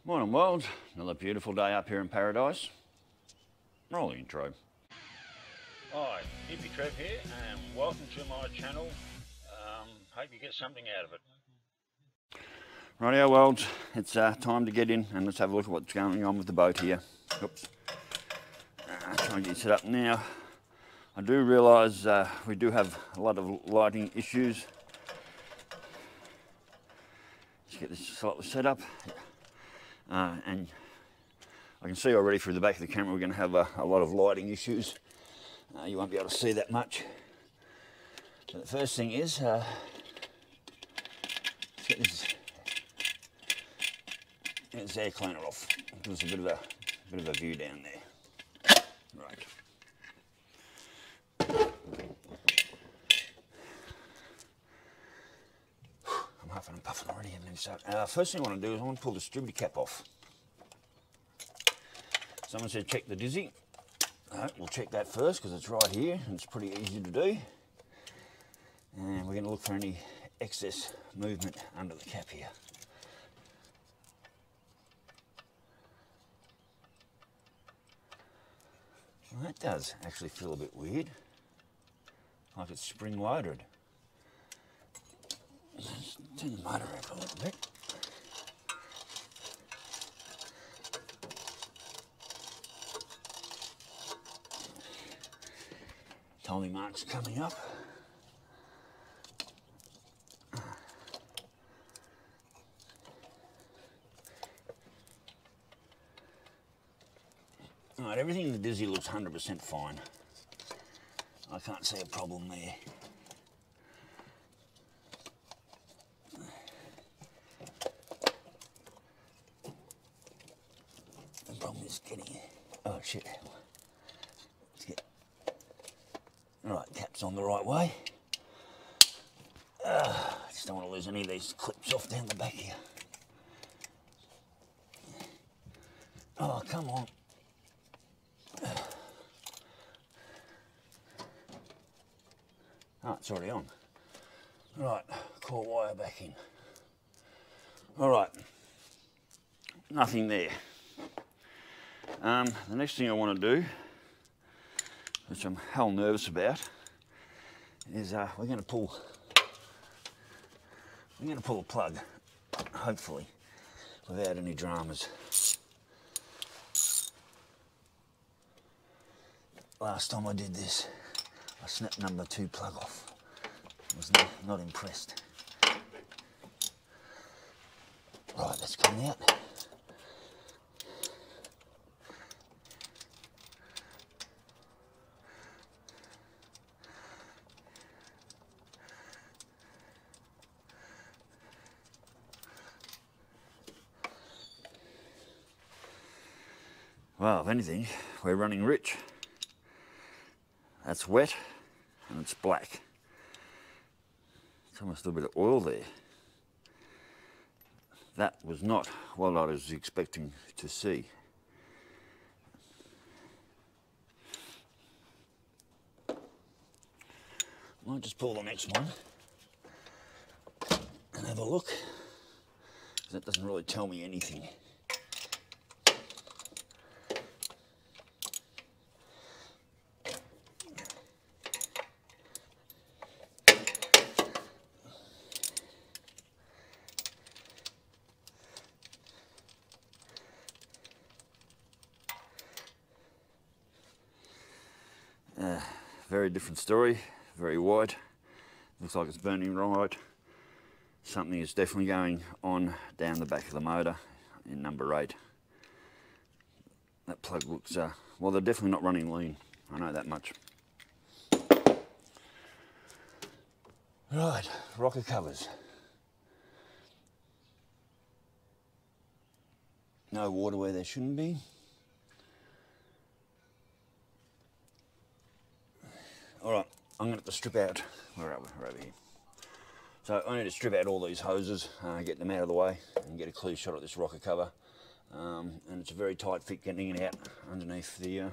Morning world, another beautiful day up here in paradise. Rolling intro. Hi, Hippy Trev here and welcome to my channel. Hope you get something out of it. Rightio world, it's time to get in and let's have a look at what's going on with the boat here. Oops. Trying to get set up now. I do realise we do have a lot of lighting issues. Let's get this slightly set up. And I can see already through the back of the camera we're going to have a lot of lighting issues. You won't be able to see that much. So the first thing is, let's get this air cleaner off. Give us a bit of a view down there. Right. I'm huffing and puffing already. So first thing I want to do is I want to pull the distributor cap off. Someone said check the dizzy. We'll check that first because it's right here and it's pretty easy to do. And we're going to look for any excess movement under the cap here. Well, that does actually feel a bit weird, like it's spring loaded. Let's turn the motor up a little bit. Timing marks coming up. Alright, everything in the dizzy looks 100% fine. I can't see a problem there. The problem is getting it. Oh shit. Let's get. Alright, cap's on the right way. I just don't want to lose any of these clips off down the back here. Oh, come on. Oh, it's already on. Right, core wire back in. Alright, nothing there. The next thing I want to do, which I'm hell nervous about, is we're going to pull a plug, hopefully, without any dramas. Last time I did this, I snapped number 2 plug off. I was not impressed. Right, that's coming out. Well, if anything, we're running rich. That's wet and it's black. It's almost a bit of oil there. That was not what I was expecting to see. Might just pull the next one and have a look, because that doesn't really tell me anything. Very different story, very white, looks like it's burning right. Something is definitely going on down the back of the motor in number 8. That plug looks, well, they're definitely not running lean, I know that much. Right, rocker covers. No water where there shouldn't be. Alright, I'm going to have to strip out, where are we? We're over here. So I need to strip out all these hoses, get them out of the way and get a clear shot at this rocker cover. And it's a very tight fit getting it out underneath the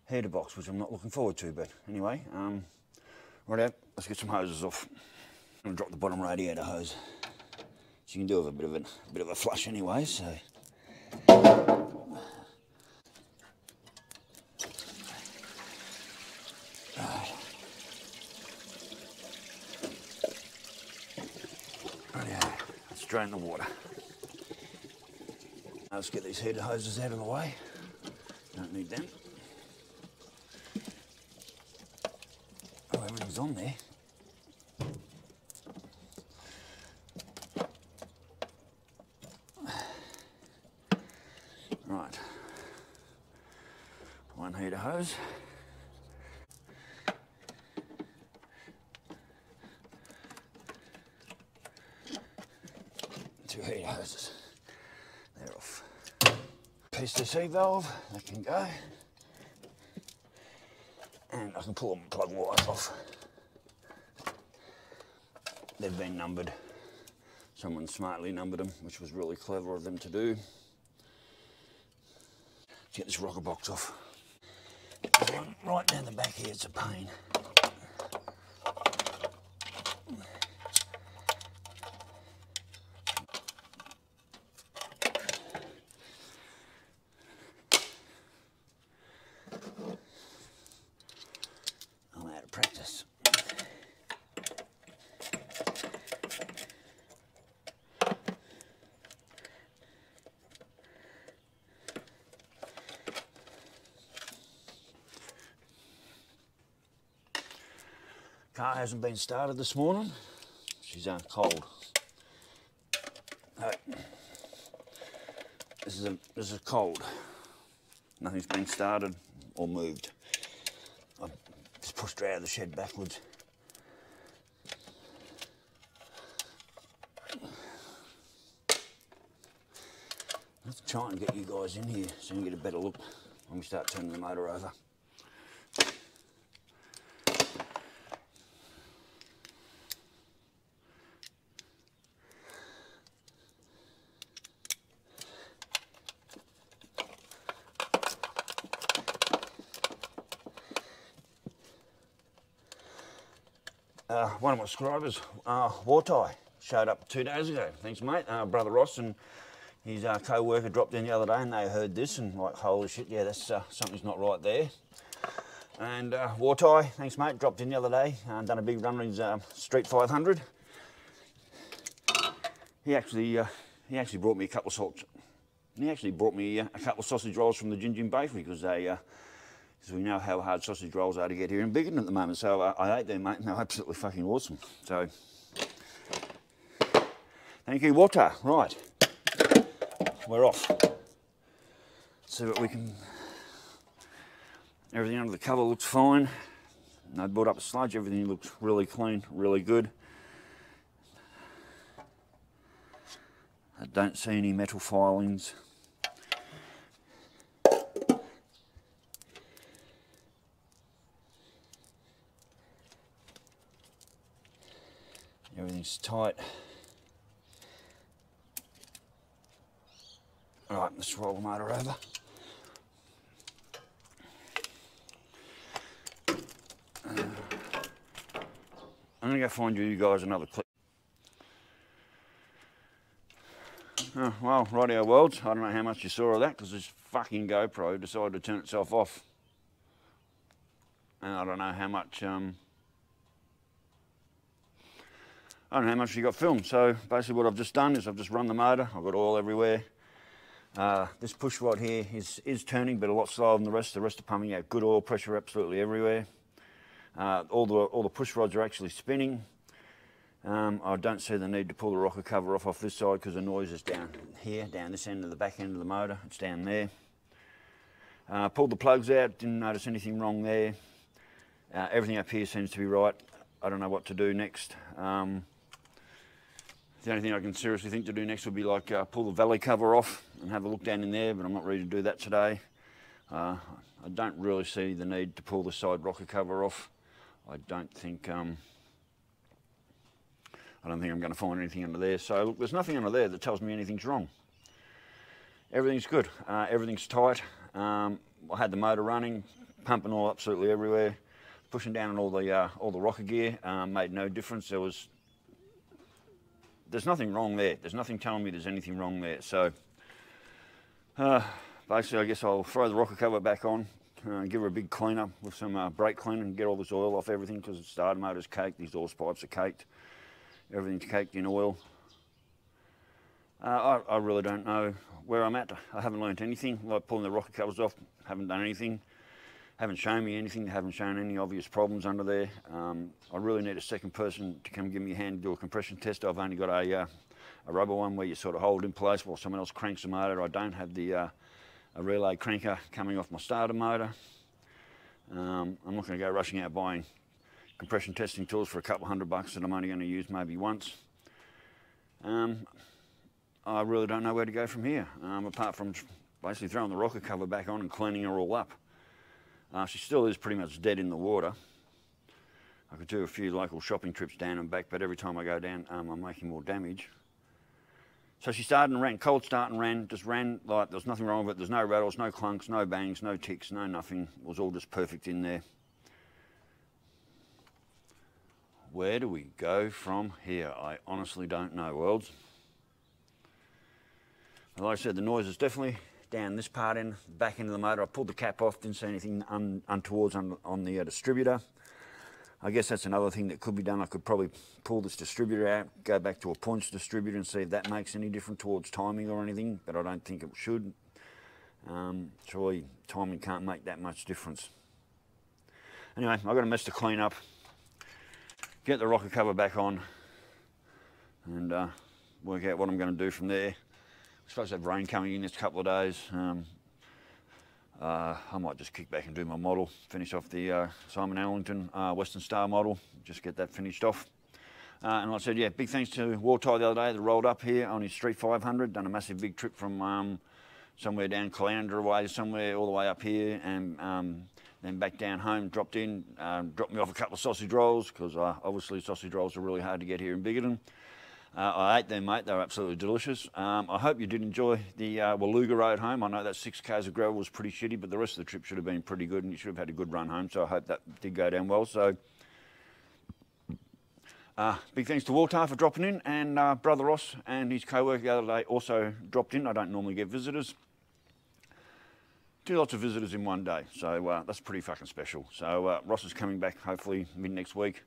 heater box, which I'm not looking forward to, but anyway, right out, let's get some hoses off. I'm going to drop the bottom radiator hose. So you can do with a bit of a flush anyway, so Let's drain the water. Now let's get these heater hoses out of the way. Don't need them. Oh, everything's on there. Right. One heater hose. Two heater hoses. They're off. PCC valve, that can go. And I can pull them plug wires off. They've been numbered. Someone smartly numbered them, which was really clever of them to do. Let's get this rocker box off. There's one right down the back here, it's a pain. I'm out of practice. Car hasn't been started this morning. She's cold. This is cold. Nothing's been started or moved. I just pushed her out of the shed backwards. Let's try and get you guys in here so you can get a better look when we start turning the motor over. One of my subscribers, Wartie, showed up 2 days ago. Thanks, mate. Brother Ross and his co-worker dropped in the other day and they heard this and like, holy shit, yeah, that's something's not right there. And Wartie, thanks, mate, dropped in the other day and done a big run on his Street 500. He actually brought me a couple of sausage rolls from the Gin Gin Bakery because we know how hard sausage rolls are to get here in Biggin at the moment. So I ate them, mate, and they're absolutely fucking awesome. So, thank you, Water. Right, we're off. See what we can. Everything under the cover looks fine. No built up sludge. Everything looks really clean, really good. I don't see any metal filings. Everything's tight. All right, let's roll the motor over. I'm gonna go find you guys another clip. Oh, well, rightio worlds. I don't know how much you saw of that because this fucking GoPro decided to turn itself off. And I don't know how much, I don't know how much you got filmed. So basically what I've just done is I've just run the motor. I've got oil everywhere. This push rod here is turning, but a lot slower than the rest. The rest are pumping out good oil pressure absolutely everywhere. All the push rods are actually spinning. I don't see the need to pull the rocker cover off this side because the noise is down here, down this end of the back end of the motor. It's down there. Pulled the plugs out, didn't notice anything wrong there. Everything up here seems to be right. I don't know what to do next. The only thing I can seriously think to do next would be like pull the valley cover off and have a look down in there, but I'm not ready to do that today. I don't really see the need to pull the side rocker cover off. I don't think I'm going to find anything under there. So look, there's nothing under there that tells me anything's wrong. Everything's good. Everything's tight. I had the motor running, pumping oil absolutely everywhere, pushing down on all the rocker gear. Made no difference. There's nothing wrong there. There's nothing telling me there's anything wrong there. So Basically, I guess I'll throw the rocker cover back on, give her a big cleaner with some brake cleaner and get all this oil off everything, because the starter motor's caked, these exhaust pipes are caked, everything's caked in oil. I really don't know where I'm at. I haven't learnt anything, like pulling the rocker covers off, haven't done anything, haven't shown me anything, haven't shown any obvious problems under there. I really need a second person to come give me a hand and do a compression test. I've only got a rubber one where you sort of hold in place while someone else cranks the motor. I don't have the a relay cranker coming off my starter motor. I'm not going to go rushing out buying compression testing tools for a couple $100 that I'm only going to use maybe once. I really don't know where to go from here, apart from basically throwing the rocker cover back on and cleaning her all up. She still is pretty much dead in the water. I could do a few local shopping trips down and back, but every time I go down, I'm making more damage. So she started and ran, cold start and ran, just ran like there was nothing wrong with it. There's no rattles, no clunks, no bangs, no ticks, no nothing. It was all just perfect in there. Where do we go from here? I honestly don't know, worlds. Like I said, the noise is definitely down this part in, back into the motor. I pulled the cap off, didn't see anything untowards on the distributor. I guess that's another thing that could be done. I could probably pull this distributor out, go back to a points distributor and see if that makes any difference towards timing or anything, but I don't think it should. Surely timing can't make that much difference. Anyway, I've got a mess to clean up, get the rocker cover back on, and work out what I'm going to do from there. We're supposed to have rain coming in this couple of days. I might just kick back and do my model, finish off the Simon Allington Western Star model, just get that finished off. And like I said, yeah, big thanks to Wartie the other day that rolled up here on his Street 500, done a massive big trip from somewhere down Caloundra way, somewhere all the way up here, and then back down home, dropped in, dropped me off a couple of sausage rolls, because obviously sausage rolls are really hard to get here in Biggerton. I ate them, mate. They were absolutely delicious. I hope you did enjoy the Waluga road home. I know that 6 k's of gravel was pretty shitty, but the rest of the trip should have been pretty good, and you should have had a good run home, so I hope that did go down well. So, big thanks to Wartie for dropping in, and Brother Ross and his co-worker the other day also dropped in. I don't normally get visitors. 2 lots of visitors in one day, so that's pretty fucking special. So Ross is coming back hopefully mid next week.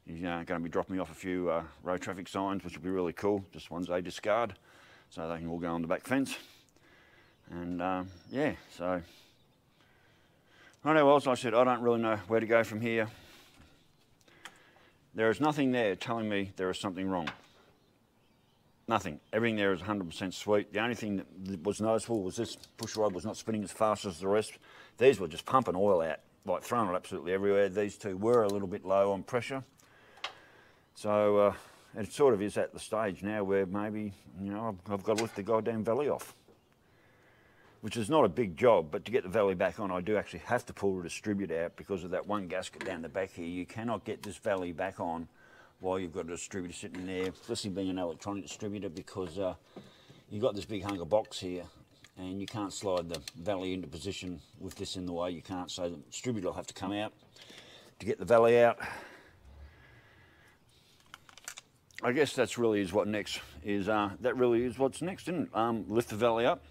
He's going to be dropping me off a few road traffic signs, which will be really cool, just ones they discard, so they can all go on the back fence. And yeah, so, righto, well, as I said, I don't really know where to go from here. There is nothing there telling me there is something wrong. Nothing. Everything there is 100% sweet. The only thing that was noticeable was this push rod was not spinning as fast as the rest. These were just pumping oil out, like throwing it absolutely everywhere. These two were a little bit low on pressure. So it sort of is at the stage now where maybe, you know, I've got to lift the goddamn valley off. Which is not a big job, but to get the valley back on, I do actually have to pull the distributor out because of that one gasket down the back here. You cannot get this valley back on while you've got a distributor sitting there, especially being an electronic distributor, because you've got this big hunk of box here and you can't slide the valley into position with this in the way. You can't, so the distributor will have to come out to get the valley out. I guess that's really is what next is. That really is what's next, isn't it? Lift the valley up,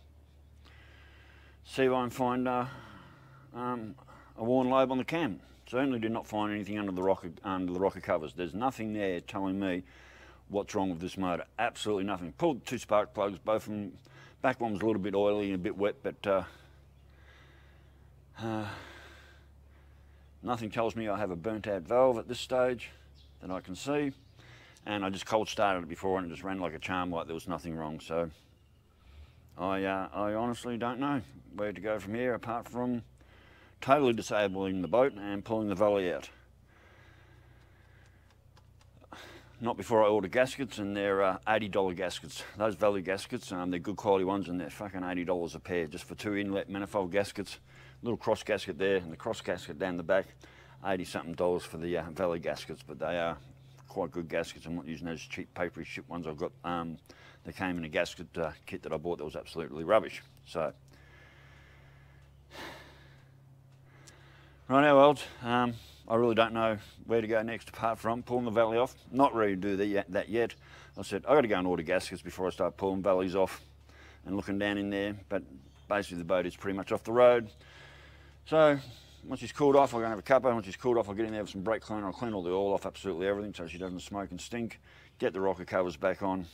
see if I can find a worn lobe on the cam. Certainly did not find anything under the rocker covers. There's nothing there telling me what's wrong with this motor. Absolutely nothing. Pulled 2 spark plugs, both of them. Back one was a little bit oily and a bit wet, but nothing tells me I have a burnt out valve at this stage that I can see. And I just cold started it before and it just ran like a charm, like there was nothing wrong. So I honestly don't know where to go from here apart from totally disabling the boat and pulling the valley out. Not before I order gaskets, and they're $80 gaskets. Those valley gaskets, they're good quality ones, and they're fucking $80 a pair just for 2 inlet manifold gaskets. Little cross gasket there and the cross gasket down the back, $80-something for the valley gaskets, but they are quite good gaskets. I'm not using those cheap papery shit ones I've got. They came in a gasket kit that I bought that was absolutely rubbish. So, right now, Welds, I really don't know where to go next apart from pulling the valley off. Not ready to do that yet. I said, I've got to go and order gaskets before I start pulling valleys off and looking down in there. But basically the boat is pretty much off the road. So once she's cooled off, I'm going to have a cuppa. Once she's cooled off, I'll get in there with some brake cleaner. I'll clean all the oil off, absolutely everything, so she doesn't smoke and stink. Get the rocker covers back on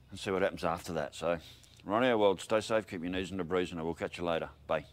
and see what happens after that. So, right now, world, stay safe, keep your knees in the breeze, and I will catch you later. Bye.